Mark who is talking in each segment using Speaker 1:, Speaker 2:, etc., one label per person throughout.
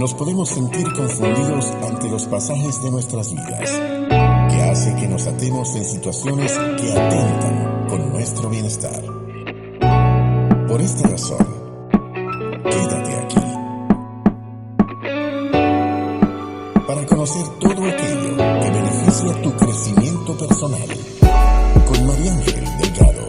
Speaker 1: nos podemos sentir confundidos ante los pasajes de nuestras vidas, que hace que nos atemos en situaciones que atentan con nuestro bienestar. Por esta razón, quédate aquí para conocer todo aquello que beneficia tu crecimiento personal con María Ángel Delgado.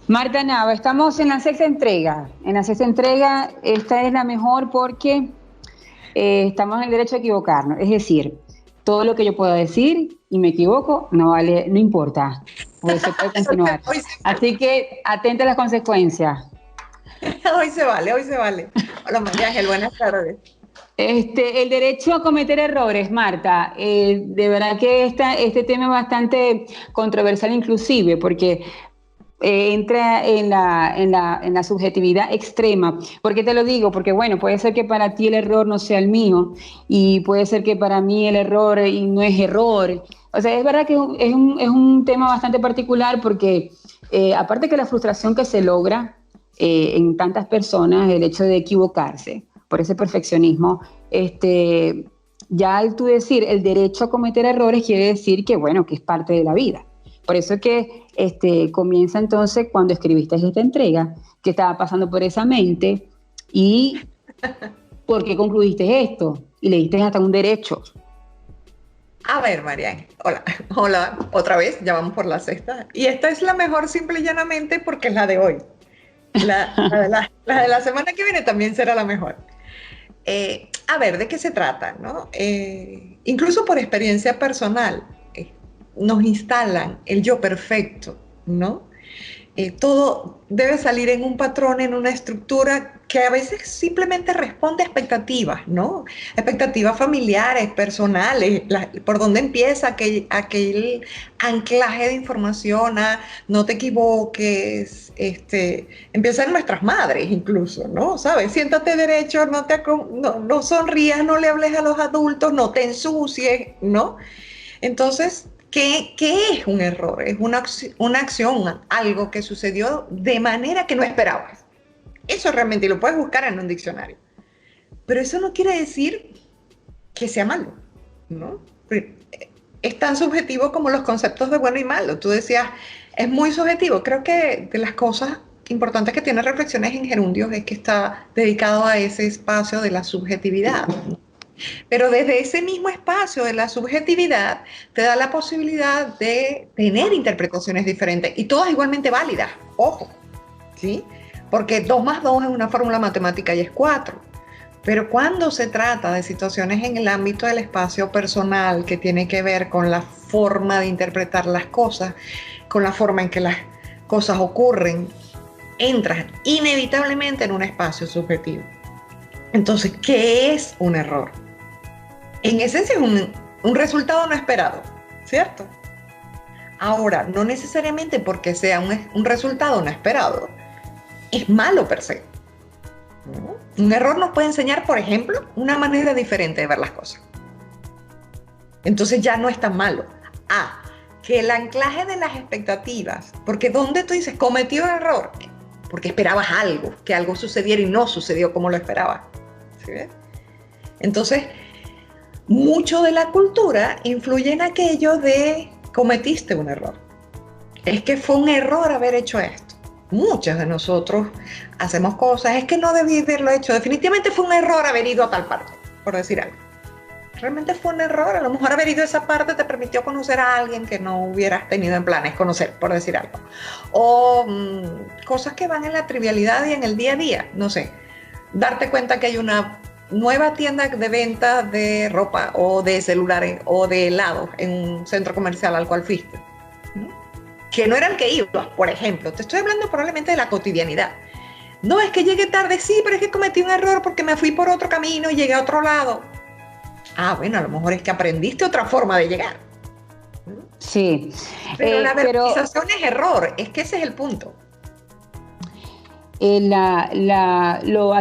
Speaker 2: Marta Nava, estamos en la sexta entrega. En la sexta entrega, esta es la mejor porque estamos en el derecho a equivocarnos. Es decir, todo lo que yo pueda decir y me equivoco, no vale, no importa. Pues se puede continuar. Así que atenta a las consecuencias.
Speaker 3: Hoy se vale. Hola María Ángel, buenas tardes.
Speaker 2: El derecho a cometer errores, Marta, de verdad que este tema es bastante controversial inclusive, porque entra en la subjetividad extrema. ¿Por qué te lo digo? Porque bueno, puede ser que para ti el error no sea el mío y puede ser que para mí el error no es error. O sea, es verdad que es un tema bastante particular porque aparte que la frustración que se logra en tantas personas, el hecho de equivocarse por ese perfeccionismo, ya al tú decir el derecho a cometer errores quiere decir que bueno, que es parte de la vida. Por eso es que comienza entonces cuando escribiste esta entrega, que estaba pasando por esa mente y por qué concluiste esto y le diste hasta un derecho.
Speaker 3: A ver, María, hola, otra vez, ya vamos por la sexta. Y esta es la mejor simple y llanamente porque es la de hoy. La de la semana que viene también será la mejor. A ver, ¿de qué se trata? ¿No? Incluso por experiencia personal, nos instalan el yo perfecto, ¿no? Todo debe salir en un patrón, en una estructura que a veces simplemente responde a expectativas, ¿no? Expectativas familiares, personales, por dónde empieza aquel anclaje de información a no te equivoques, empieza en nuestras madres incluso, ¿no? ¿Sabes? Siéntate derecho, no sonrías, no le hables a los adultos, no te ensucies, ¿no? Entonces, ¿qué es un error? Es una acción, algo que sucedió de manera que no esperabas. Eso realmente lo puedes buscar en un diccionario. Pero eso no quiere decir que sea malo, ¿no? Es tan subjetivo como los conceptos de bueno y malo. Tú decías, es muy subjetivo. Creo que de las cosas importantes que tiene Reflexiones en Gerundios es que está dedicado a ese espacio de la subjetividad. Pero desde ese mismo espacio de la subjetividad te da la posibilidad de tener interpretaciones diferentes y todas igualmente válidas, ojo, ¿sí? Porque 2 más 2 es una fórmula matemática y es 4. Pero cuando se trata de situaciones en el ámbito del espacio personal que tiene que ver con la forma de interpretar las cosas, con la forma en que las cosas ocurren, entras inevitablemente en un espacio subjetivo. Entonces, ¿qué es un error? En esencia es un resultado no esperado, ¿cierto? Ahora, no necesariamente porque sea un resultado no esperado, es malo per se. ¿No? Un error nos puede enseñar, por ejemplo, una manera diferente de ver las cosas. Entonces ya no es tan malo. Que el anclaje de las expectativas, porque donde tú dices, cometió un error, porque esperabas algo, que algo sucediera y no sucedió como lo esperabas. ¿Sí ves? Entonces, mucho de la cultura influye en aquello de cometiste un error. Es que fue un error haber hecho esto. Muchos de nosotros hacemos cosas, es que no debí haberlo hecho. Definitivamente fue un error haber ido a tal parte, por decir algo. Realmente fue un error. A lo mejor haber ido a esa parte te permitió conocer a alguien que no hubieras tenido en planes conocer, por decir algo. O cosas que van en la trivialidad y en el día a día. No sé, darte cuenta que hay una nueva tienda de venta de ropa o de celulares o de helados en un centro comercial al cual fuiste, ¿no? Que no era el que ibas, por ejemplo. Te estoy hablando probablemente de la cotidianidad. No, es que llegué tarde, sí, pero es que cometí un error porque me fui por otro camino y llegué a otro lado. Bueno, a lo mejor es que aprendiste otra forma de llegar.
Speaker 2: Sí.
Speaker 3: Pero la verbalización es error, es que ese es el punto.
Speaker 2: Lo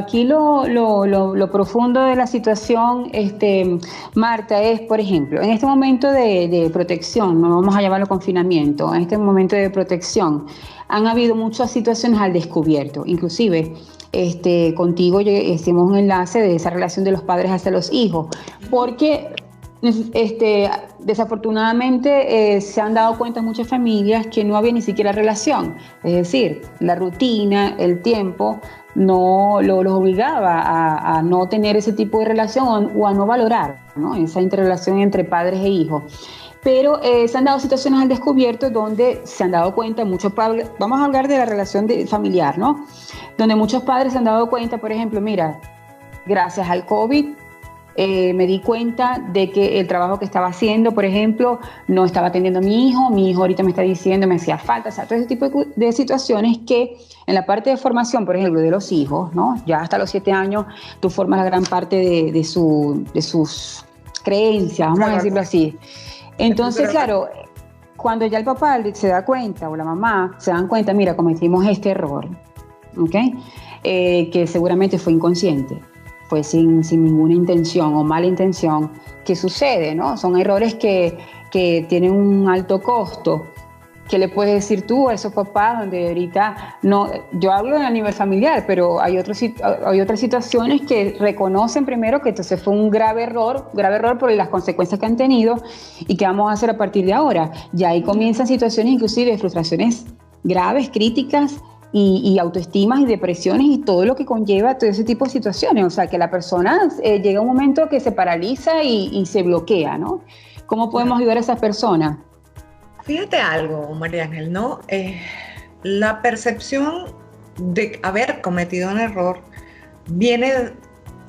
Speaker 2: profundo de la situación, Marta, es, por ejemplo, en este momento de protección, no vamos a llamarlo confinamiento, en este momento de protección, han habido muchas situaciones al descubierto, inclusive contigo hicimos un enlace de esa relación de los padres hacia los hijos, porque desafortunadamente se han dado cuenta muchas familias que no había ni siquiera relación, es decir, la rutina, el tiempo los obligaba a no tener ese tipo de relación o a no valorar, ¿no?, esa interrelación entre padres e hijos. Pero se han dado situaciones al descubierto donde se han dado cuenta muchos padres, vamos a hablar de la relación familiar, ¿no?, donde muchos padres se han dado cuenta, por ejemplo, mira, gracias al COVID, me di cuenta de que el trabajo que estaba haciendo, por ejemplo, no estaba atendiendo a mi hijo ahorita me está diciendo, me hacía falta, o sea, todo ese tipo de situaciones que en la parte de formación, por ejemplo, de los hijos, ¿no?, ya hasta los 7 años tú formas la gran parte de sus creencias, vamos a decirlo así. Entonces, claro, cuando ya el papá se da cuenta o la mamá se dan cuenta, mira, cometimos este error, ¿ok?, que seguramente fue inconsciente, fue sin ninguna intención o mala intención, ¿qué sucede, no? Son errores que tienen un alto costo. ¿Qué le puedes decir tú a esos papás donde ahorita no? Yo hablo a nivel familiar, pero hay otras situaciones que reconocen primero que entonces fue un grave error por las consecuencias que han tenido y qué vamos a hacer a partir de ahora. Ya ahí comienzan situaciones inclusive de frustraciones graves, críticas, y autoestimas y depresiones y todo lo que conlleva todo ese tipo de situaciones. O sea, que la persona llega a un momento que se paraliza y se bloquea, ¿no? ¿Cómo podemos ayudar a esas personas?
Speaker 3: Fíjate algo, María Ángel, ¿no? La percepción de haber cometido un error viene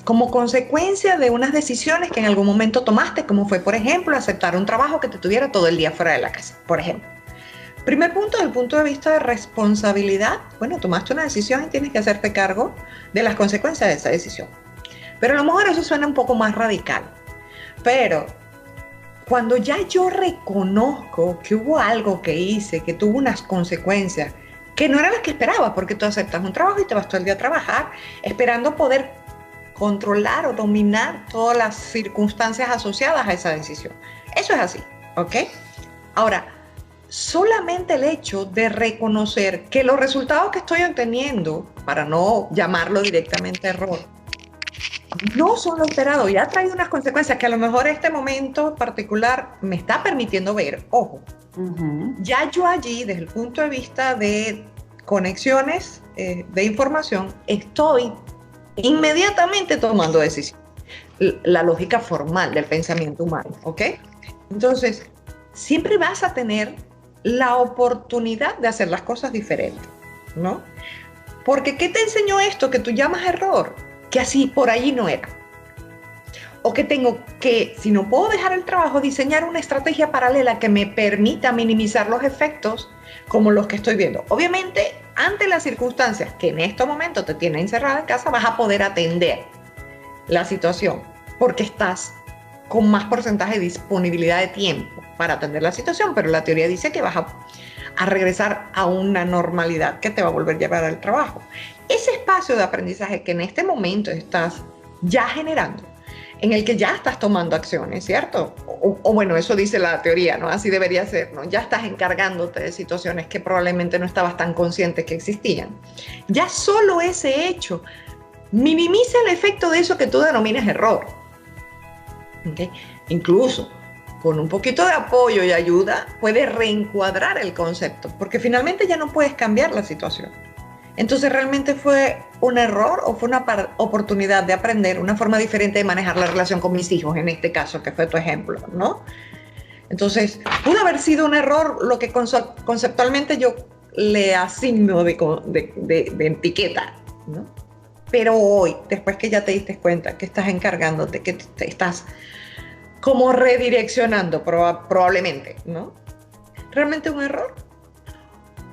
Speaker 3: como consecuencia de unas decisiones que en algún momento tomaste, como fue, por ejemplo, aceptar un trabajo que te tuviera todo el día fuera de la casa, por ejemplo. Primer punto, desde el punto de vista de responsabilidad, bueno, tomaste una decisión y tienes que hacerte cargo de las consecuencias de esa decisión. Pero a lo mejor eso suena un poco más radical. Pero cuando ya yo reconozco que hubo algo que hice, que tuvo unas consecuencias, que no eran las que esperaba, porque tú aceptas un trabajo y te vas todo el día a trabajar, esperando poder controlar o dominar todas las circunstancias asociadas a esa decisión. Eso es así, ¿ok? Ahora, solamente el hecho de reconocer que los resultados que estoy obteniendo, para no llamarlo directamente error, no son lo esperado y ha traído unas consecuencias que a lo mejor este momento particular me está permitiendo ver. Ojo, ya yo allí, desde el punto de vista de conexiones de información, estoy inmediatamente tomando decisiones. La lógica formal del pensamiento humano, ¿ok? Entonces, siempre vas a tener la oportunidad de hacer las cosas diferentes, ¿no? Porque ¿qué te enseñó esto que tú llamas error? Que así por allí no era. O que tengo que, si no puedo dejar el trabajo, diseñar una estrategia paralela que me permita minimizar los efectos como los que estoy viendo. Obviamente, ante las circunstancias que en estos momentos te tienen encerrada en casa, vas a poder atender la situación porque estás con más porcentaje de disponibilidad de tiempo para atender la situación, pero la teoría dice que vas a regresar a una normalidad que te va a volver a llevar al trabajo. Ese espacio de aprendizaje que en este momento estás ya generando, en el que ya estás tomando acciones, ¿cierto? O bueno, eso dice la teoría, ¿no? Así debería ser, ¿no? Ya estás encargándote de situaciones que probablemente no estabas tan consciente que existían. Ya solo ese hecho minimiza el efecto de eso que tú denominas error. ¿Okay? Incluso con un poquito de apoyo y ayuda puedes reencuadrar el concepto, porque finalmente ya no puedes cambiar la situación. Entonces, ¿realmente fue un error o fue una oportunidad de aprender una forma diferente de manejar la relación con mis hijos, en este caso, que fue tu ejemplo, ¿no? Entonces, pudo haber sido un error lo que conceptualmente yo le asigno de etiqueta, ¿no? Pero hoy, después que ya te diste cuenta que estás encargándote, que te estás como redireccionando probablemente, ¿no? ¿Realmente un error?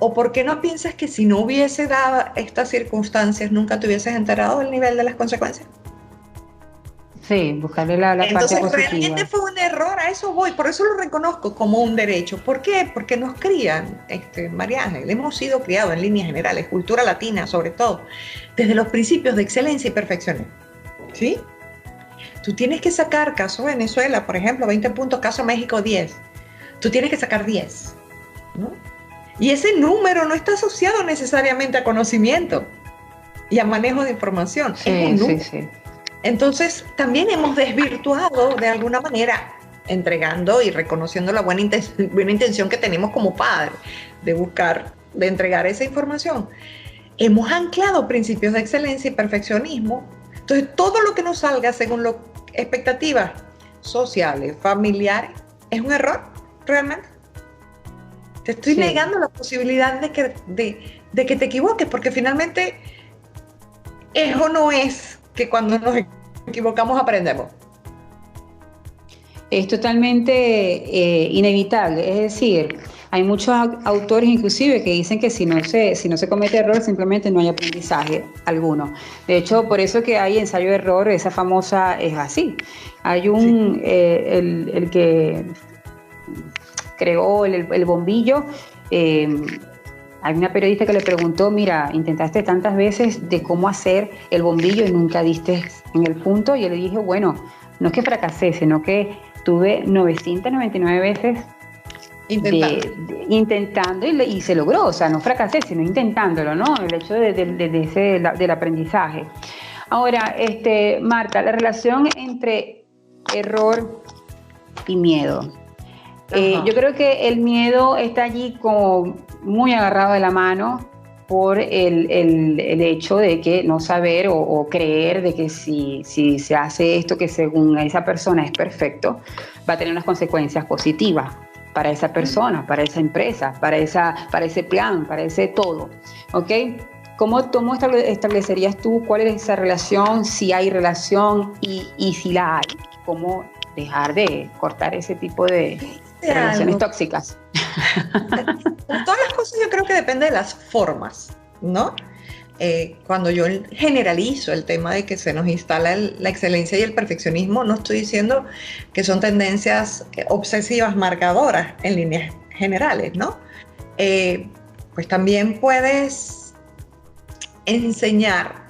Speaker 3: ¿O por qué no piensas que si no hubiese dado estas circunstancias nunca te hubieses enterado del nivel de las consecuencias?
Speaker 2: Sí, buscarle la parte
Speaker 3: Entonces,
Speaker 2: positiva.
Speaker 3: realmente fue un error, a eso voy, por eso lo reconozco como un derecho. ¿Por qué? Porque nos crían, María Ángel, hemos sido criados en líneas generales, cultura latina sobre todo, desde los principios de excelencia y perfeccionismo. ¿Sí? Tú tienes que sacar, caso Venezuela, por ejemplo, 20 puntos, caso México, 10. Tú tienes que sacar 10, ¿no? Y ese número no está asociado necesariamente a conocimiento y a manejo de información.
Speaker 2: Sí,
Speaker 3: es un número.
Speaker 2: sí. Entonces,
Speaker 3: también hemos desvirtuado de alguna manera, entregando y reconociendo la buena intención que tenemos como padres de buscar, de entregar esa información. Hemos anclado principios de excelencia y perfeccionismo. Entonces, todo lo que nos salga según las expectativas sociales, familiares, es un error, realmente. Te estoy negando la posibilidad de que te equivoques, porque finalmente es o no es que cuando nos equivocamos aprendemos.
Speaker 2: Es totalmente inevitable, es decir, hay muchos autores inclusive que dicen que si no se comete error simplemente no hay aprendizaje alguno. De hecho, por eso que hay ensayo-error, esa famosa es así. Hay el que creó el bombillo, hay una periodista que le preguntó, mira, intentaste tantas veces de cómo hacer el bombillo y nunca diste en el punto, y yo le dije, bueno, no es que fracasé, sino que tuve 999 veces intentando y se logró, o sea, no fracasé, sino intentándolo, ¿no? El hecho del aprendizaje. Ahora, Marta, la relación entre error y miedo. Yo creo que el miedo está allí como muy agarrado de la mano por el hecho de que no saber o creer de que si se hace esto que según esa persona es perfecto, va a tener unas consecuencias positivas para esa persona, para esa empresa, para ese plan, para ese todo, ¿ok? ¿Cómo establecerías tú cuál es esa relación, si hay relación y si la hay? ¿Cómo dejar de cortar ese tipo de relaciones tóxicas?
Speaker 3: Todas las cosas yo creo que depende de las formas, ¿no? Cuando yo generalizo el tema de que se nos instala la excelencia y el perfeccionismo, no estoy diciendo que son tendencias obsesivas marcadoras en líneas generales, ¿no? Pues también puedes enseñar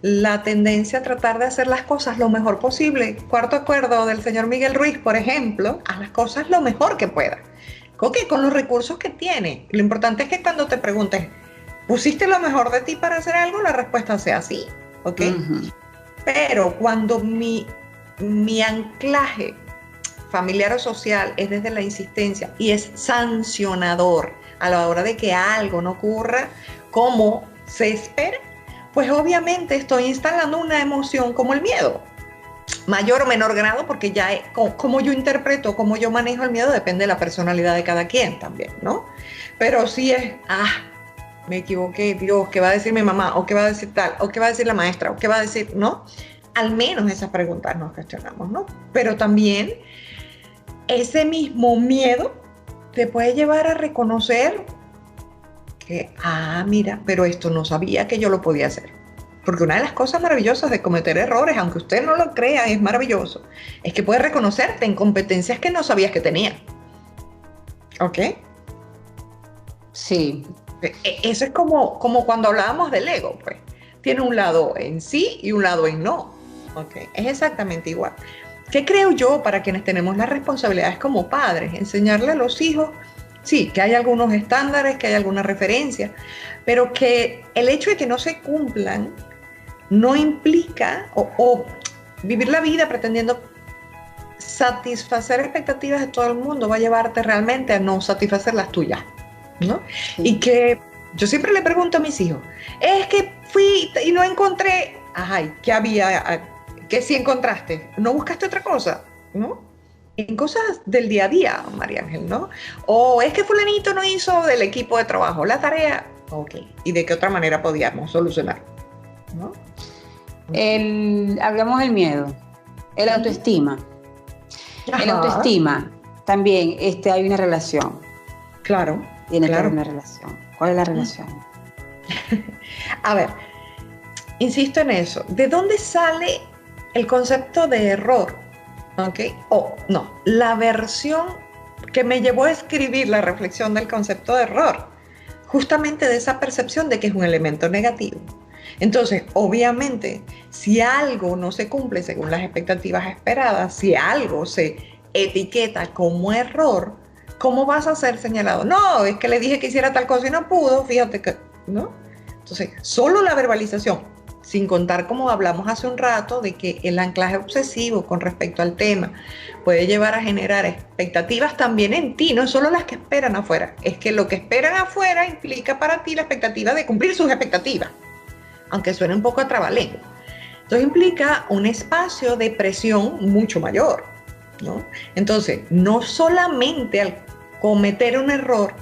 Speaker 3: la tendencia a tratar de hacer las cosas lo mejor posible. Cuarto acuerdo del señor Miguel Ruiz, por ejemplo, haz las cosas lo mejor que pueda. Con los recursos que tiene. Lo importante es que cuando te preguntes, ¿pusiste lo mejor de ti para hacer algo? La respuesta sea sí, ¿ok? Uh-huh. Pero cuando mi anclaje familiar o social es desde la insistencia y es sancionador a la hora de que algo no ocurra como se espera, pues obviamente estoy instalando una emoción como el miedo, mayor o menor grado, porque ya como yo interpreto, cómo yo manejo el miedo, depende de la personalidad de cada quien también, ¿no? Pero sí es, me equivoqué, Dios, ¿qué va a decir mi mamá? ¿O qué va a decir tal? ¿O qué va a decir la maestra? ¿O qué va a decir? ¿No? Al menos esas preguntas nos cuestionamos, ¿no? Pero también ese mismo miedo te puede llevar a reconocer que, mira, pero esto no sabía que yo lo podía hacer. Porque una de las cosas maravillosas de cometer errores, aunque usted no lo crea, es maravilloso, es que puedes reconocerte en competencias que no sabías que tenías. ¿Ok?
Speaker 2: Sí.
Speaker 3: Eso es como cuando hablábamos del ego, pues. Tiene un lado en sí y un lado en no. ¿Ok? Es exactamente igual. ¿Qué creo yo para quienes tenemos las responsabilidades como padres? Enseñarle a los hijos, sí, que hay algunos estándares, que hay alguna referencia, pero que el hecho de que no se cumplan no implica o vivir la vida pretendiendo satisfacer expectativas de todo el mundo va a llevarte realmente a no satisfacer las tuyas, ¿no? Sí. Y que yo siempre le pregunto a mis hijos, es que fui y no encontré, ¿qué había? ¿Qué sí encontraste? ¿No buscaste otra cosa? ¿No? En cosas del día a día, María Ángel, ¿no? O es que fulanito no hizo del equipo de trabajo la tarea, ok, ¿y de qué otra manera podíamos solucionar? ¿No?
Speaker 2: Hablamos del miedo, el autoestima. Ajá. El autoestima, también hay una relación.
Speaker 3: Claro.
Speaker 2: Tiene que haber una relación. ¿Cuál es la relación?
Speaker 3: A ver, insisto en eso. ¿De dónde sale el concepto de error, ¿ok? O no, la versión que me llevó a escribir la reflexión del concepto de error, justamente de esa percepción de que es un elemento negativo. Entonces, obviamente, si algo no se cumple según las expectativas esperadas, si algo se etiqueta como error, ¿cómo vas a ser señalado? No, es que le dije que hiciera tal cosa y no pudo, fíjate que, ¿no? Entonces, solo la verbalización, sin contar como hablamos hace un rato, de que el anclaje obsesivo con respecto al tema puede llevar a generar expectativas también en ti, no solo las que esperan afuera, es que lo que esperan afuera implica para ti la expectativa de cumplir sus expectativas, aunque suene un poco a trabalengua. Entonces implica un espacio de presión mucho mayor, ¿no? Entonces, no solamente al cometer un error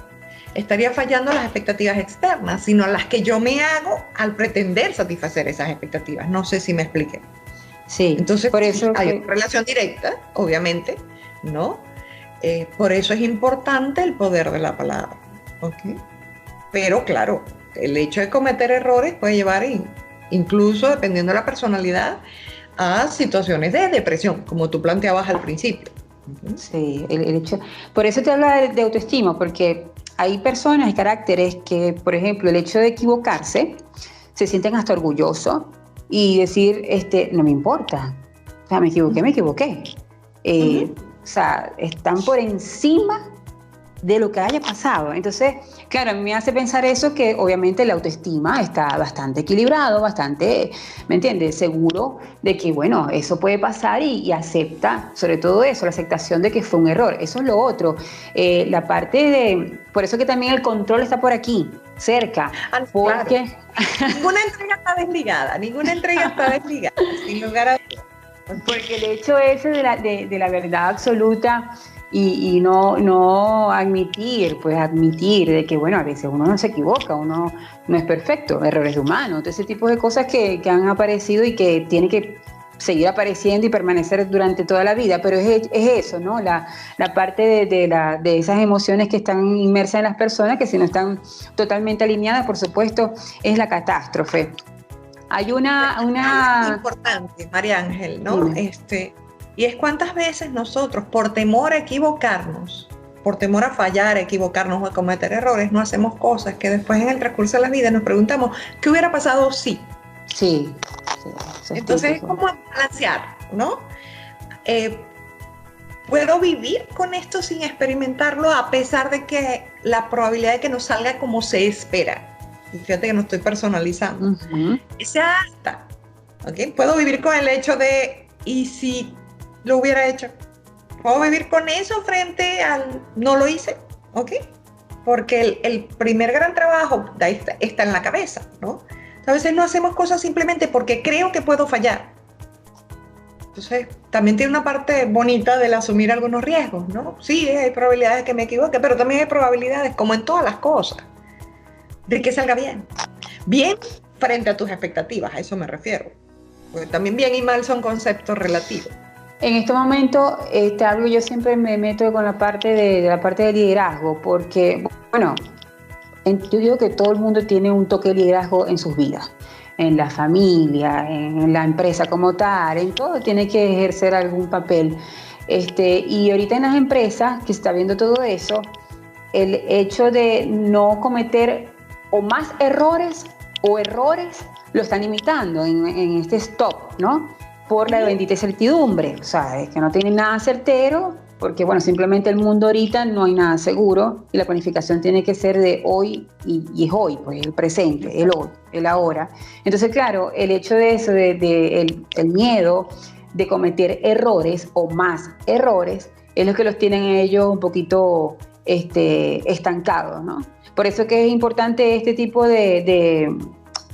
Speaker 3: estaría fallando las expectativas externas, sino las que yo me hago al pretender satisfacer esas expectativas. No sé si me expliqué.
Speaker 2: Sí,
Speaker 3: entonces
Speaker 2: por eso
Speaker 3: hay una relación directa, obviamente, ¿no? Por eso es importante el poder de la palabra, ¿ok? Pero claro, el hecho de cometer errores puede llevar, incluso dependiendo de la personalidad, a situaciones de depresión, como tú planteabas al principio.
Speaker 2: Sí, el hecho. Por eso te habla de autoestima, porque hay personas y caracteres que, por ejemplo, el hecho de equivocarse, se sienten hasta orgullosos y decir, no me importa, o sea, me equivoqué. O sea, están por encima de lo que haya pasado. Entonces, claro, a mí me hace pensar eso, que obviamente la autoestima está bastante equilibrado, bastante, ¿me entiendes? Seguro de que, bueno, eso puede pasar y acepta, sobre todo eso, la aceptación de que fue un error. Eso es lo otro. La parte de, por eso que también el control está por aquí, cerca, porque...
Speaker 3: Claro. Ninguna entrega está desligada, sin lugar a dudas.
Speaker 2: Porque el hecho ese de la verdad absoluta y no admitir de que, bueno, a veces uno no se equivoca, uno no es perfecto, errores humanos, todo ese tipo de cosas que han aparecido y que tiene que seguir apareciendo y permanecer durante toda la vida, pero es eso, ¿no? La parte de esas emociones que están inmersas en las personas, que si no están totalmente alineadas, por supuesto, es la catástrofe. Hay una...
Speaker 3: importante, María Ángel, ¿no? Y es cuántas veces nosotros, por temor a equivocarnos, por temor a fallar, a equivocarnos o a cometer errores, no hacemos cosas que después en el transcurso de la vida nos preguntamos, ¿qué hubiera pasado si?
Speaker 2: Sí.
Speaker 3: Entonces es como balancear, ¿no? ¿Puedo vivir con esto sin experimentarlo a pesar de que la probabilidad de que no salga como se espera? Y fíjate que no estoy personalizando. Ese hasta, ¿ok? Puedo vivir con el hecho de, ¿y si lo hubiera hecho? Puedo vivir con eso frente al no lo hice, ¿ok? Porque el primer gran trabajo está en la cabeza, ¿no? A veces no hacemos cosas simplemente porque creo que puedo fallar. Entonces, también tiene una parte bonita del asumir algunos riesgos, ¿no? Sí, hay probabilidades de que me equivoque, pero también hay probabilidades, como en todas las cosas, de que salga bien. Bien frente a tus expectativas, a eso me refiero. Porque también bien y mal son conceptos relativos.
Speaker 2: En este momento, algo yo siempre me meto con la parte de liderazgo, porque, bueno, yo digo que todo el mundo tiene un toque de liderazgo en sus vidas, en la familia, en la empresa como tal, en todo tiene que ejercer algún papel. Y ahorita en las empresas, que se está viendo todo eso, el hecho de no cometer o más errores lo están limitando en este stop, ¿no? Por la bendita incertidumbre, o sea, es que no tienen nada certero, porque bueno, simplemente el mundo ahorita no hay nada seguro y la planificación tiene que ser de hoy y es hoy, pues el presente, el hoy, el ahora. Entonces, claro, el hecho de eso, el miedo de cometer errores o más errores, es lo que los tienen ellos un poquito estancados, ¿no? Por eso que es importante este tipo de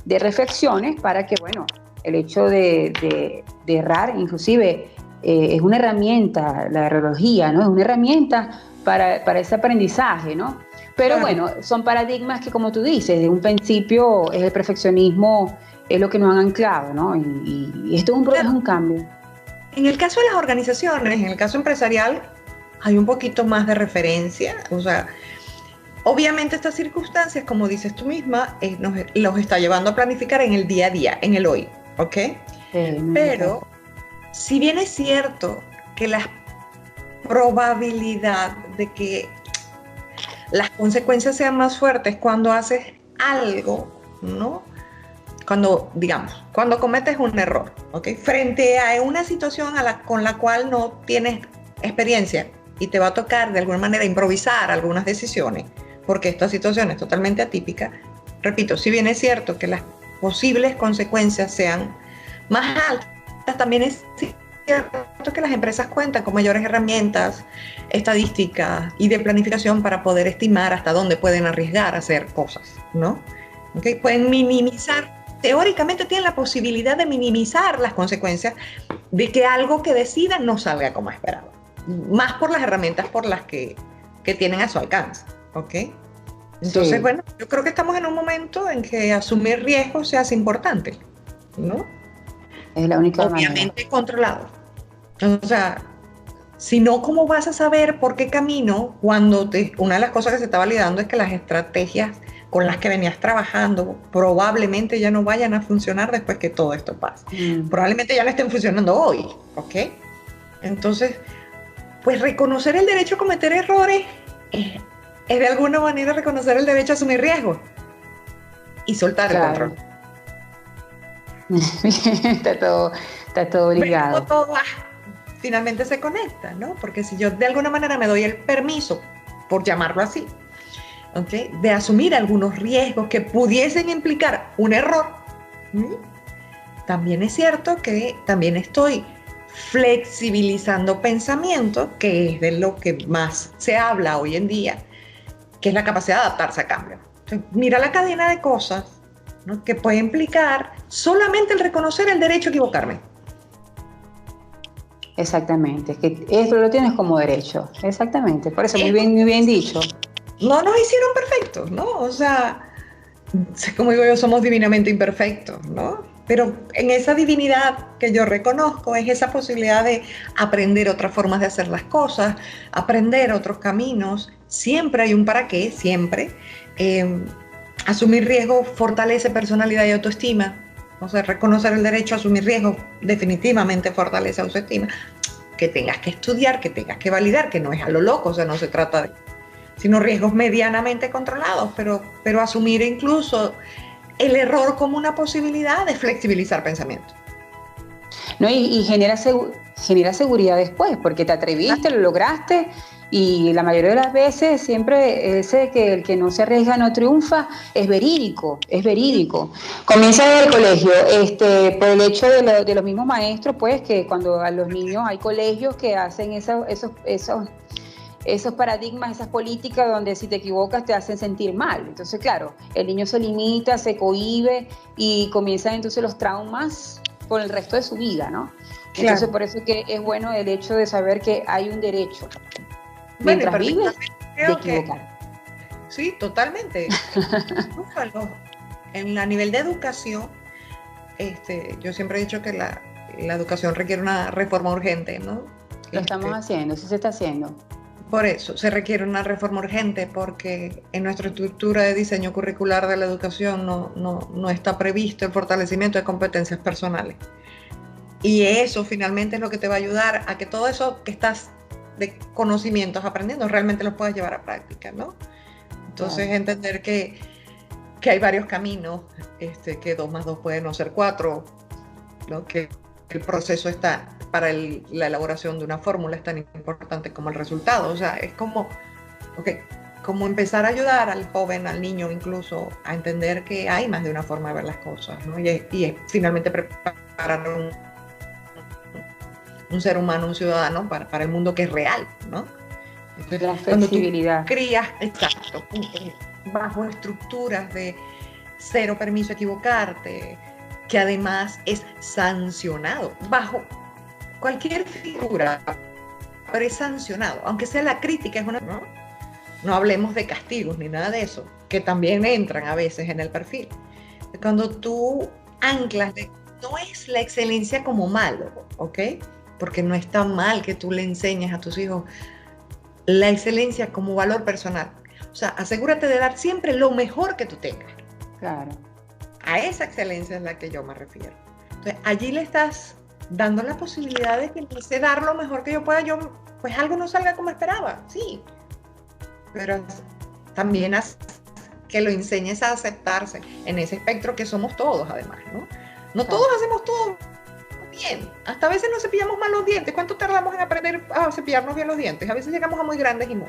Speaker 2: reflexiones para que, bueno, el hecho de errar, inclusive, es una herramienta, la errología, ¿no? Es una herramienta para ese aprendizaje, ¿no? Pero claro, bueno, son paradigmas que, como tú dices, de un principio es el perfeccionismo, es lo que nos han anclado, ¿no? Y esto es un cambio.
Speaker 3: En el caso de las organizaciones, en el caso empresarial, hay un poquito más de referencia, o sea, obviamente estas circunstancias, como dices tú misma, los está llevando a planificar en el día a día, en el hoy, ¿ok? Pero si bien es cierto que la probabilidad de que las consecuencias sean más fuertes cuando haces algo, ¿no? Cuando, digamos, cuando cometes un error, ¿ok? Frente a una situación con la cual no tienes experiencia y te va a tocar de alguna manera improvisar algunas decisiones, porque esta situación es totalmente atípica. Repito, si bien es cierto que las posibles consecuencias sean más altas, también es cierto que las empresas cuentan con mayores herramientas estadísticas y de planificación para poder estimar hasta dónde pueden arriesgar a hacer cosas, ¿no? ¿Okay? Pueden minimizar, teóricamente tienen la posibilidad de minimizar las consecuencias de que algo que decidan no salga como esperaba, más por las herramientas por las que tienen a su alcance, ¿ok? Entonces, sí. Bueno, yo creo que estamos en un momento en que asumir riesgos se hace importante, ¿no?
Speaker 2: Es la única
Speaker 3: Obviamente manera. Controlado. O sea, si no, ¿cómo vas a saber por qué camino cuando una de las cosas que se está validando es que las estrategias con las que venías trabajando probablemente ya no vayan a funcionar después que todo esto pase? Probablemente ya no estén funcionando hoy, ¿ok? Entonces, pues reconocer el derecho a cometer errores es de alguna manera reconocer el derecho a asumir riesgos y soltar el control.
Speaker 2: está todo ligado.
Speaker 3: Todo finalmente se conecta, ¿no? Porque si yo de alguna manera me doy el permiso, por llamarlo así, ¿okay?, de asumir algunos riesgos que pudiesen implicar un error, también es cierto que también estoy flexibilizando pensamiento, que es de lo que más se habla hoy en día, que es la capacidad de adaptarse a cambios. Entonces, mira la cadena de cosas, ¿no?, que puede implicar solamente el reconocer el derecho a equivocarme.
Speaker 2: Exactamente, que esto lo tienes como derecho, exactamente, por eso muy bien dicho.
Speaker 3: No nos hicieron perfectos, ¿no? O sea, como digo yo, somos divinamente imperfectos, ¿no? Pero en esa divinidad que yo reconozco es esa posibilidad de aprender otras formas de hacer las cosas, aprender otros caminos. Siempre hay un para qué, siempre. Asumir riesgos fortalece personalidad y autoestima. O sea, reconocer el derecho a asumir riesgos definitivamente fortalece autoestima. Que tengas que estudiar, que tengas que validar, que no es a lo loco, o sea, no se trata de... sino riesgos medianamente controlados, pero asumir incluso el error como una posibilidad de flexibilizar pensamiento.
Speaker 2: No, y genera seguridad después, porque te atreviste, lo lograste, y la mayoría de las veces siempre ese que el que no se arriesga no triunfa, es verídico. Comienza desde el colegio, por el hecho de los mismos maestros, pues, que cuando a los niños hay colegios que hacen esos paradigmas, esas políticas donde si te equivocas te hacen sentir mal. Entonces, claro, el niño se limita, se cohíbe y comienzan entonces los traumas por el resto de su vida, ¿no? Claro. Entonces, por eso es que es bueno el hecho de saber que hay un derecho, mientras vives, de equivocar.
Speaker 3: Sí, totalmente. A nivel de educación, yo siempre he dicho que la educación requiere una reforma urgente, ¿no?
Speaker 2: Lo estamos haciendo, sí se está haciendo.
Speaker 3: Por eso, se requiere una reforma urgente porque en nuestra estructura de diseño curricular de la educación no está previsto el fortalecimiento de competencias personales. Y eso finalmente es lo que te va a ayudar a que todo eso que estás de conocimientos aprendiendo realmente los puedas llevar a práctica, ¿no? Entonces, claro, entender que hay varios caminos, que 2 más 2 puede no ser 4, ¿no? Que el proceso está... para la elaboración de una fórmula es tan importante como el resultado. O sea, es como empezar a ayudar al joven, al niño incluso, a entender que hay más de una forma de ver las cosas, ¿no? Y es finalmente preparar un ser humano, un ciudadano para el mundo que es real, ¿no? Entonces,
Speaker 2: la flexibilidad.
Speaker 3: Cuando tú crías, exacto, bajo estructuras de cero permiso a equivocarte, que además es sancionado, bajo cualquier figura, pero es sancionado, aunque sea la crítica, no hablemos de castigos ni nada de eso, que también entran a veces en el perfil. Cuando tú anclas, no es la excelencia como malo, ¿ok? Porque no está mal que tú le enseñes a tus hijos la excelencia como valor personal. O sea, asegúrate de dar siempre lo mejor que tú tengas.
Speaker 2: Claro.
Speaker 3: A esa excelencia es la que yo me refiero. Entonces, allí le estás dando la posibilidad de que empiece a dar lo mejor que yo pueda, pues algo no salga como esperaba, sí, pero también que lo enseñes a aceptarse en ese espectro que somos todos, además, ¿no? No todos hacemos todo bien, hasta a veces nos cepillamos mal los dientes. ¿Cuánto tardamos en aprender a cepillarnos bien los dientes? A veces llegamos a muy grandes y no.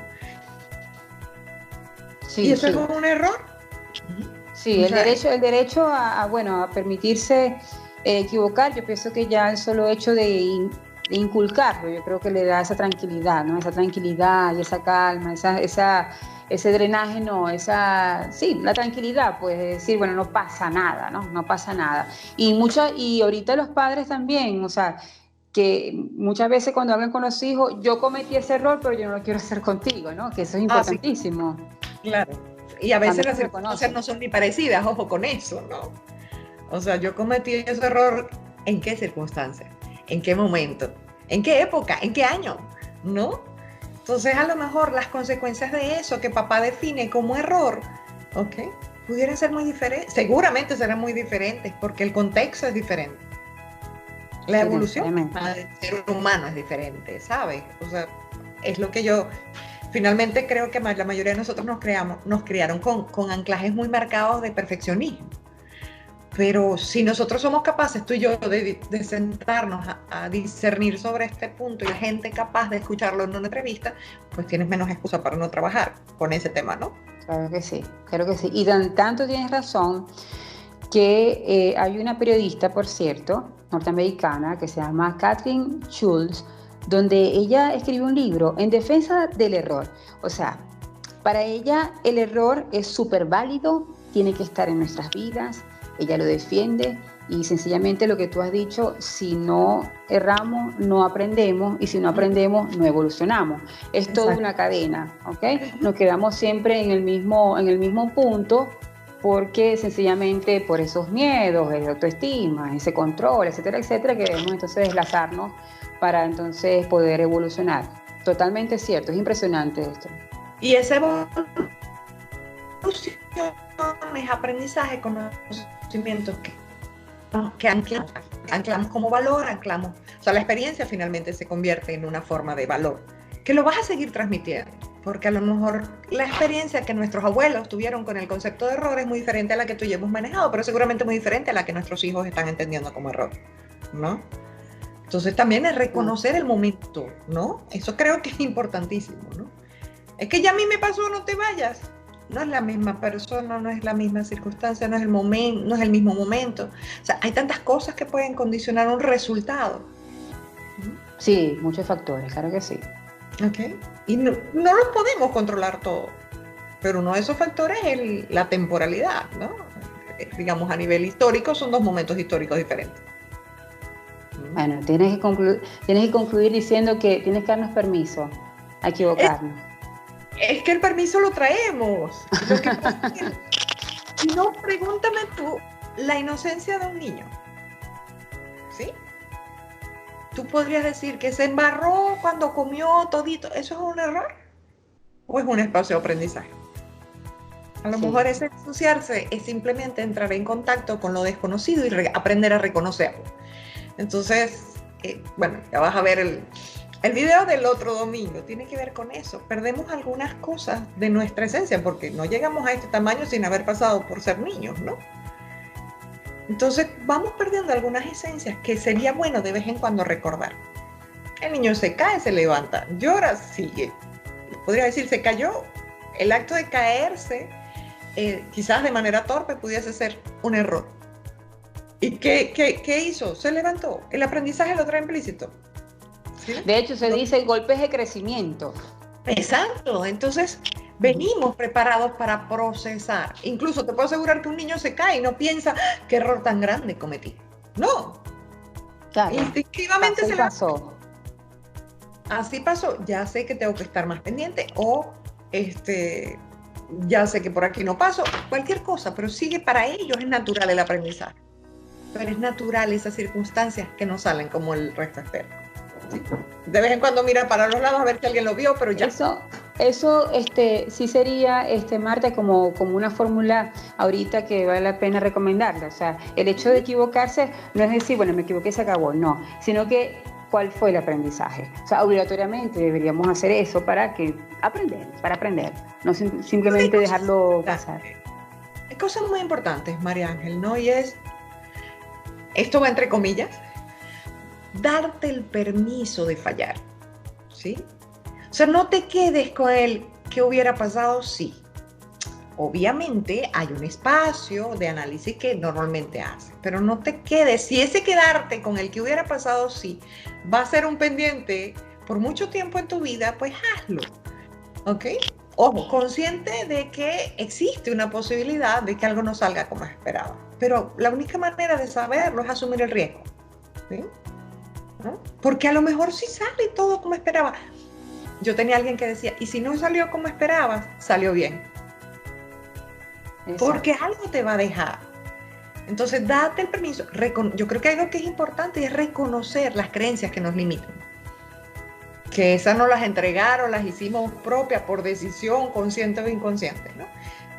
Speaker 3: Sí, y eso es un error.
Speaker 2: Sí, el derecho a permitirse equivocar, yo pienso que ya el solo hecho de inculcarlo, yo creo que le da esa tranquilidad, ¿no? Esa tranquilidad y esa calma, ese drenaje, la tranquilidad, pues decir, bueno, no pasa nada, ¿no? No pasa nada. Y ahorita los padres también, o sea, que muchas veces cuando hablan con los hijos, yo cometí ese error, pero yo no lo quiero hacer contigo, ¿no? Que eso es importantísimo.
Speaker 3: Sí. Claro. Y a veces las circunstancias no son ni parecidas, ojo con eso, ¿no? O sea, yo cometí ese error, ¿en qué circunstancias? ¿En qué momento? ¿En qué época? ¿En qué año? ¿No? Entonces, a lo mejor las consecuencias de eso que papá define como error, ¿ok? Pudieran ser muy diferentes, seguramente serán muy diferentes, porque el contexto es diferente. La evolución del ser humano es diferente, ¿sabes? O sea, es lo que yo finalmente creo que la mayoría de nosotros nos criaron con anclajes muy marcados de perfeccionismo. Pero si nosotros somos capaces, tú y yo, de sentarnos a discernir sobre este punto y la gente capaz de escucharlo en una entrevista, pues tienes menos excusa para no trabajar con ese tema, ¿no?
Speaker 2: Claro que sí, claro que sí. Y tanto tienes razón que hay una periodista, por cierto, norteamericana, que se llama Catherine Schultz, donde ella escribió un libro en defensa del error. O sea, para ella el error es súper válido, tiene que estar en nuestras vidas. Ella lo defiende y sencillamente lo que tú has dicho, si no erramos, no aprendemos y si no aprendemos, no evolucionamos. Es toda una cadena, ¿ok? Nos quedamos siempre en el mismo punto porque sencillamente por esos miedos, esa autoestima, ese control, etcétera, etcétera, que debemos entonces desplazarnos para entonces poder evolucionar. Totalmente cierto, es impresionante esto.
Speaker 3: Y esa evolución es aprendizaje, conocimientos que anclamos como valor, o sea, la experiencia finalmente se convierte en una forma de valor, que lo vas a seguir transmitiendo, porque a lo mejor la experiencia que nuestros abuelos tuvieron con el concepto de error es muy diferente a la que tú y yo hemos manejado, pero seguramente muy diferente a la que nuestros hijos están entendiendo como error, ¿no? Entonces también es reconocer el momento, ¿no? Eso creo que es importantísimo, ¿no? Es que ya a mí me pasó, no te vayas. No es la misma persona, no es la misma circunstancia, no es el momento, no es el mismo momento. O sea, hay tantas cosas que pueden condicionar un resultado.
Speaker 2: Sí, muchos factores, claro que sí.
Speaker 3: Ok. Y no los podemos controlar todo, pero uno de esos factores es la temporalidad, ¿no? Digamos, a nivel histórico son dos momentos históricos diferentes.
Speaker 2: Bueno, tienes que concluir diciendo que tienes que darnos permiso a equivocarnos.
Speaker 3: Es que el permiso lo traemos. Lo que pasa es que, si no, pregúntame tú, la inocencia de un niño, ¿sí? Tú podrías decir que se embarró cuando comió todito. ¿Eso es un error? ¿O es un espacio de aprendizaje? A lo mejor ese ensuciarse es simplemente entrar en contacto con lo desconocido y aprender a reconocerlo. Entonces, bueno, ya vas a ver el video del otro domingo, tiene que ver con eso. Perdemos algunas cosas de nuestra esencia porque no llegamos a este tamaño sin haber pasado por ser niños, ¿no? Entonces vamos perdiendo algunas esencias que sería bueno de vez en cuando recordar. El niño se cae, se levanta, llora, sigue. Podría decir, se cayó. El acto de caerse, quizás de manera torpe, pudiese ser un error. ¿Y qué hizo? Se levantó. El aprendizaje lo trae implícito. ¿Sí?
Speaker 2: De hecho, se dice golpes de crecimiento.
Speaker 3: Exacto. Entonces, venimos preparados para procesar. Incluso te puedo asegurar que un niño se cae y no piensa, qué error tan grande cometí. No.
Speaker 2: Claro.
Speaker 3: Instintivamente se pasó. Así pasó. Ya sé que tengo que estar más pendiente o ya sé que por aquí no paso. Cualquier cosa, pero sigue, para ellos es natural el aprendizaje. Pero es natural esas circunstancias que no salen como el resto espera. ¿Sí? De vez en cuando mira para los lados a ver si alguien lo vio, pero ya.
Speaker 2: Eso sí sería, Marta, como una fórmula ahorita que vale la pena recomendarla. O sea, el hecho de equivocarse no es decir, bueno, me equivoqué y se acabó, no, sino que cuál fue el aprendizaje. O sea, obligatoriamente deberíamos hacer eso para aprender, no simplemente dejarlo pasar.
Speaker 3: Hay cosas muy importantes, María Ángel, ¿no? Y esto va entre comillas, darte el permiso de fallar, ¿sí? O sea, no te quedes con el ¿qué hubiera pasado si? Obviamente hay un espacio de análisis que normalmente haces, pero no te quedes. Si ese quedarte con el ¿qué hubiera pasado si? Va a ser un pendiente por mucho tiempo en tu vida, pues hazlo, ¿ok? Ojo, consciente de que existe una posibilidad de que algo no salga como esperaba, pero la única manera de saberlo es asumir el riesgo, ¿sí? ¿No? Porque a lo mejor sí sale todo como esperaba. Yo tenía alguien que decía, y si no salió como esperabas, salió bien. Exacto. Porque algo te va a dejar. Entonces, date el permiso. Yo creo que algo que es importante es reconocer las creencias que nos limitan. Que esas no las entregaron, las hicimos propias por decisión, consciente o inconsciente, ¿no?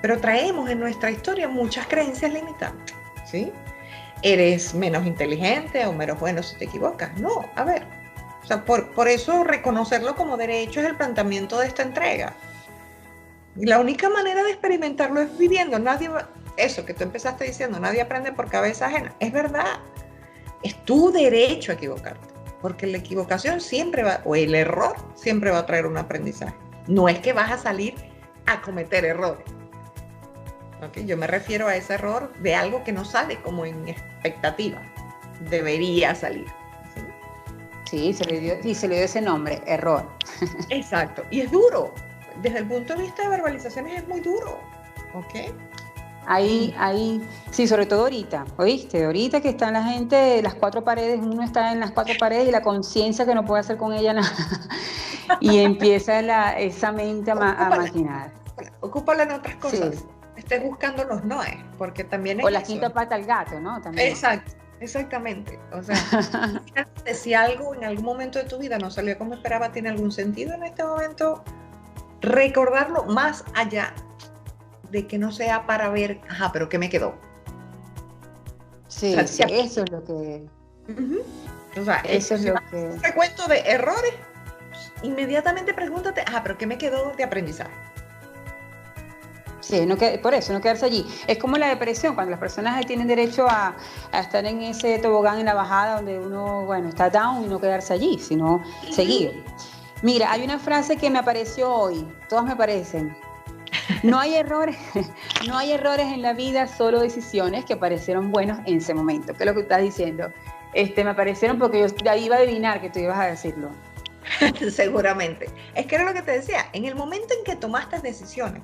Speaker 3: Pero traemos en nuestra historia muchas creencias limitantes, ¿sí? Eres menos inteligente o menos bueno si te equivocas. No, a ver. O sea, por eso reconocerlo como derecho es el planteamiento de esta entrega. Y la única manera de experimentarlo es viviendo. Eso que tú empezaste diciendo, nadie aprende por cabeza ajena. Es verdad. Es tu derecho a equivocarte. Porque la equivocación siempre o el error siempre va a traer un aprendizaje. No es que vas a salir a cometer errores. ¿Okay? Yo me refiero a ese error de algo que no sale como en expectativa. Debería salir.
Speaker 2: Sí, se le dio ese nombre, error.
Speaker 3: Exacto. Y es duro. Desde el punto de vista de verbalizaciones es muy duro. ¿Ok?
Speaker 2: Ahí, sí, sobre todo ahorita, ¿oíste? Ahorita que están la gente, las cuatro paredes, uno está en las cuatro paredes y la conciencia que no puede hacer con ella nada. Y empieza esa mente a maquinar.
Speaker 3: Ocúpala en otras cosas.
Speaker 2: Sí.
Speaker 3: Estés buscando los noes, porque también es
Speaker 2: o la
Speaker 3: eso.
Speaker 2: Quinta pata al gato, ¿no? También.
Speaker 3: Exacto. Exactamente. O sea, si algo en algún momento de tu vida no salió como esperaba, ¿tiene algún sentido en este momento? Recordarlo más allá de que no sea para ver, pero ¿qué me quedó?
Speaker 2: Sí, o sea, sí, eso es lo que...
Speaker 3: O sea,
Speaker 2: eso es lo que...
Speaker 3: Un recuento de errores, inmediatamente pregúntate, pero ¿qué me quedó de aprendizaje?
Speaker 2: Sí, por eso, no quedarse allí. Es como la depresión, cuando las personas tienen derecho a estar en ese tobogán en la bajada donde uno, bueno, está down y no quedarse allí, sino seguir. Mira, hay una frase que me apareció hoy, todas me parecen. No hay errores en la vida, solo decisiones que parecieron buenos en ese momento. ¿Qué es lo que estás diciendo? Me parecieron porque yo iba a adivinar que tú ibas a decirlo.
Speaker 3: Seguramente. Es que era lo que te decía, en el momento en que tomaste decisiones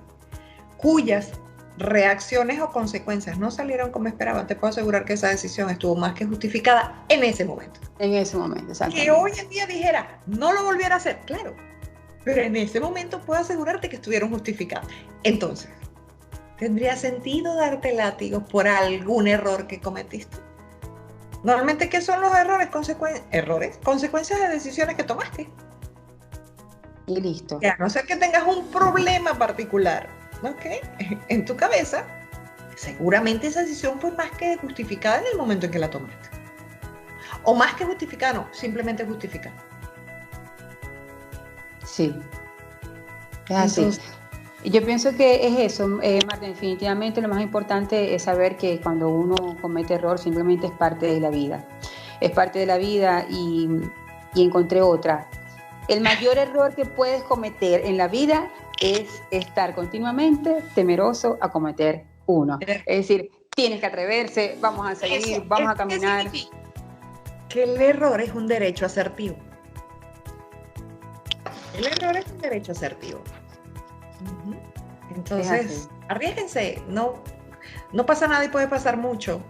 Speaker 3: cuyas reacciones o consecuencias no salieron como esperaban, te puedo asegurar que esa decisión estuvo más que justificada en ese momento.
Speaker 2: En ese momento, exactamente.
Speaker 3: Que hoy en día dijera, no lo volviera a hacer, claro, pero en ese momento puedo asegurarte que estuvieron justificadas. Entonces, ¿tendría sentido darte látigos por algún error que cometiste? Normalmente, ¿qué son los errores? Consecuencias de decisiones que tomaste.
Speaker 2: Y listo.
Speaker 3: A no ser que tengas un problema particular, ¿ok? En tu cabeza, seguramente esa decisión fue más que justificada en el momento en que la tomaste. O más que justificada, no, simplemente justificada.
Speaker 2: Sí, es así. Entonces, yo pienso que es eso, Marta, definitivamente lo más importante es saber que cuando uno comete error simplemente es parte de la vida. Es parte de la vida y encontré otra. El mayor error que puedes cometer en la vida es estar continuamente temeroso a cometer uno. Es decir, tienes que atreverse, vamos a seguir, vamos a caminar.
Speaker 3: Que el error es un derecho asertivo. El error es un derecho asertivo. Entonces, arriésguense. No pasa nada y puede pasar mucho.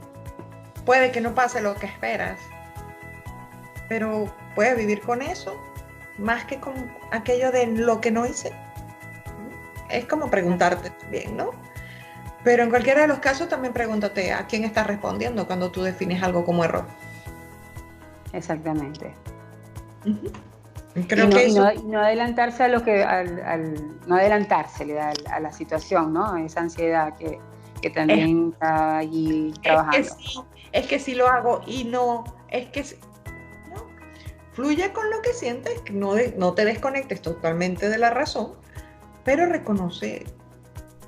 Speaker 3: Puede que no pase lo que esperas, pero puedes vivir con eso más que con aquello de lo que no hice. Es como preguntarte también, ¿no? Pero en cualquiera de los casos también pregúntate a quién estás respondiendo cuando tú defines algo como error.
Speaker 2: Exactamente.
Speaker 3: Creo que eso...
Speaker 2: y no adelantarse a lo que, no adelantarse a la situación, ¿no? Esa ansiedad que también está allí trabajando.
Speaker 3: Es que sí lo hago y no, es que no. Fluye con lo que sientes, no te desconectes totalmente de la razón, pero reconoce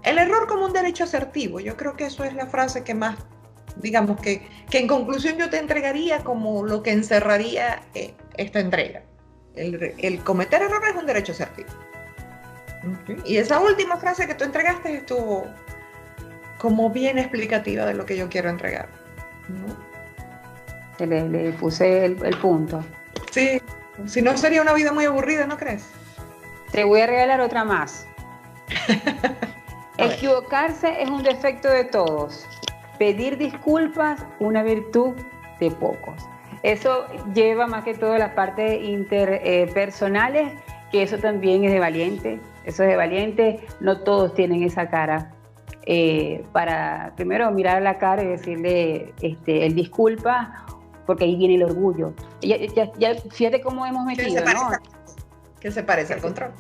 Speaker 3: el error como un derecho asertivo. Yo creo que eso es la frase que más, digamos, que en conclusión yo te entregaría como lo que encerraría esta entrega. El cometer errores es un derecho asertivo. ¿Okay? Y esa última frase que tú entregaste estuvo como bien explicativa de lo que yo quiero entregar, ¿no?
Speaker 2: Le puse el punto.
Speaker 3: Sí, si no sería una vida muy aburrida, ¿no crees?
Speaker 2: Te voy a regalar otra más. Equivocarse es un defecto de todos. Pedir disculpas, una virtud de pocos. Eso lleva más que todo las partes interpersonales, que eso también es de valiente. Eso es de valiente. No todos tienen esa cara para primero mirar a la cara y decirle el disculpa, porque ahí viene el orgullo. Ya fíjate cómo hemos metido, ¿no?
Speaker 3: Que se parece al control.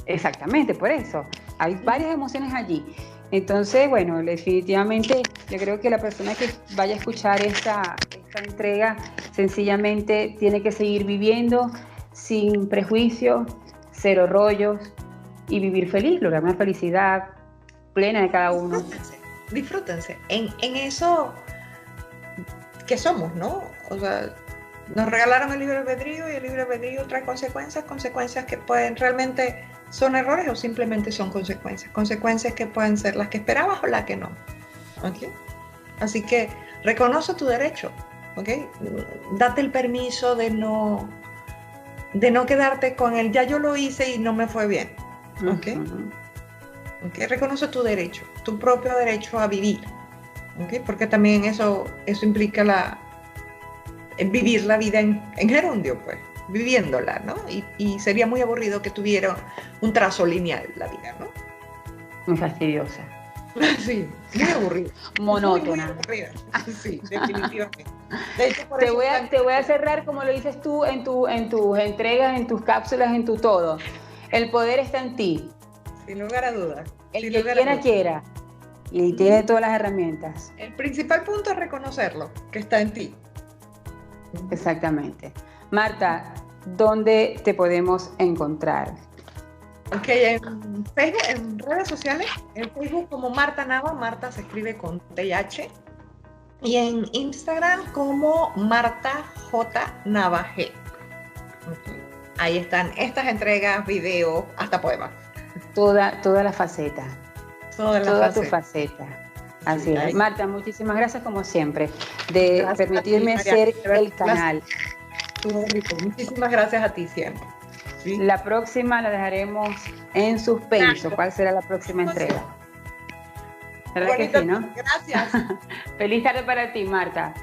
Speaker 2: Exactamente, por eso. Hay varias emociones allí. Entonces, bueno, definitivamente yo creo que la persona que vaya a escuchar esta entrega sencillamente tiene que seguir viviendo sin prejuicios, cero rollos y vivir feliz, lograr una felicidad plena de cada uno.
Speaker 3: Disfrútense. En eso que somos, ¿no? O sea, nos regalaron el libre albedrío y el libre albedrío trae consecuencias que pueden realmente son errores o simplemente son consecuencias que pueden ser las que esperabas o las que no. ¿Okay? Así que reconoce tu derecho, ¿okay? Date el permiso de no quedarte con el ya yo lo hice y no me fue bien. ¿Okay? ¿Okay? Reconoce tu derecho, tu propio derecho a vivir. ¿Okay? Porque también eso implica vivir la vida en gerundio, pues, viviéndola, ¿no? Y sería muy aburrido que tuviera un trazo lineal la vida, ¿no?
Speaker 2: Muy fastidiosa.
Speaker 3: Sí, muy aburrida.
Speaker 2: Monótona.
Speaker 3: Muy aburrida. Sí, definitivamente. De hecho,
Speaker 2: te voy a cerrar como lo dices tú en tus entregas, en tus cápsulas, en tu todo. El poder está en ti.
Speaker 3: Sin lugar a dudas.
Speaker 2: El que quiera. Y tiene todas las herramientas.
Speaker 3: El principal punto es reconocerlo, que está en ti.
Speaker 2: Exactamente. Marta, ¿dónde te podemos encontrar?
Speaker 3: Ok, en Facebook, en redes sociales, en Facebook como Marta Nava, Marta se escribe con TH, y en Instagram como Marta J. Nava G. Okay. Ahí están estas entregas, videos, hasta poemas.
Speaker 2: Toda la faceta. Toda tu faceta. Así es. Marta, muchísimas gracias como siempre de permitirme ser el canal.
Speaker 3: Muchísimas gracias a ti siempre. ¿Sí?
Speaker 2: La próxima la dejaremos en suspenso. ¿Cuál será la próxima entrega? ¿Verdad que sí, no?
Speaker 3: Gracias.
Speaker 2: Feliz tarde para ti, Marta.